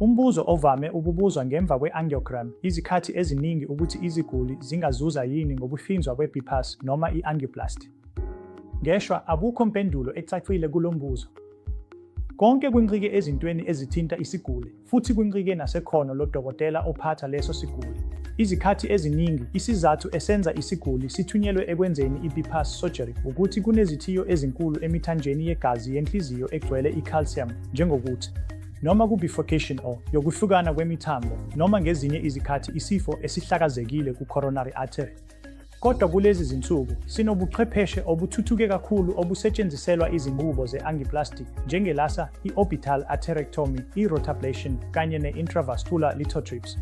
Umbuzo ovame ukubuzwa ngemva kwe-angiogram izikhathi eziningi ukuthi iziguli zingazuza yini ngokuhlinzwa kwe-bypass noma i-angioplasty. Ngeshwa abukho mpendulo ecacile kulo mbuzo. Konke kwincike ezintweni ezithinta isiguli futhi kwincike nasekhono lodokotela ophatha leso siguli. Izikhathi eziningi isizathu esenza isiguli sithunyelwe ekwenzeni i-bypass surgery ukuthi kunezithiyo ezinkulu emithanjeni yegazi yenhliziyo egcwele i-calcium njengokuthi noma ku-bifurcation or yokuhlukana kwemithambo noma ngezinye izikhathi isifo esihlakazekile ku-coronary artery. Kodwa kulezi zinsuku sinobuchwepheshe obuthuthuke kakhulu obusetshenziselwa izinqubo ze-angioplasty njengelasa, i-orbital atherectomy, i-rotablation kanye ne-intravascular lithotripsy.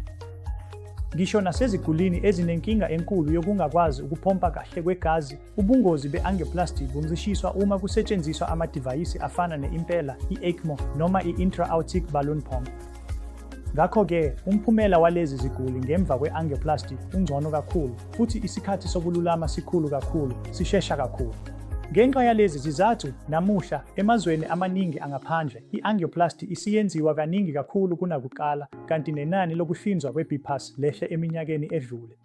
Ngisho nasezigulini ezinenkinga enkulu yokungakwazi ukupompa kahle kwegazi, ubungozi be-angioplasty buncishiswa uma kusetshenziswa amadivayisi afana ne-impella, i-ECMO noma i-intra-aortic balloon pump. Ngakho-ke, umphumela walezi ziguli ngemva kwe-angioplasty ungcono kakhulu futhi isikhathi sokululama sikhulu kakhulu, sishesha kakhulu. Ngenxa yalezi zizathu, namuhla emazweni amaningi angaphandle, i-angioplasty isiyenziwa kaningi kakhulu kunakuqala kanti nenani lokuhlinzwa kwe-bypass lehle eminyakeni edlule.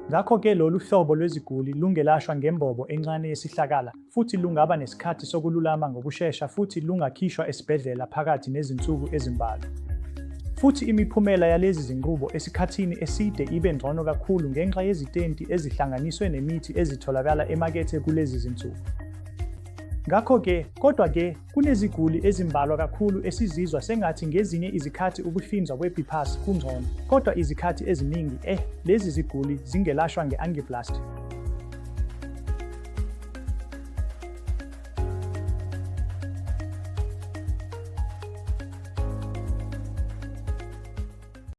Ngakho-ke lolu hlobo lweziguli lungelashwa ngembobo encane yesihlakala futhi lungaba nesikhathi sokululama ngokushesha futhi lungakhishwa esibhedlela phakathi nezinsuku ezimbalwa. Futhi imiphumela yalezi zinqubo esikhathini eside ibe ngcono kakhulu ngenxa yezitenti ezihlanganiswe nemithi ezitholakala emakethe kulezi zinsuku. Ngakho-ke, kodwa-ke, kuneziguli ezimbalwa kakhulu esizizwa sengathi ngezinye izikhathi ukuhlinzwa kwe-bypass kungcono, kodwa izikhathi eziningi lezi ziguli zingelashwa nge-angioplasty.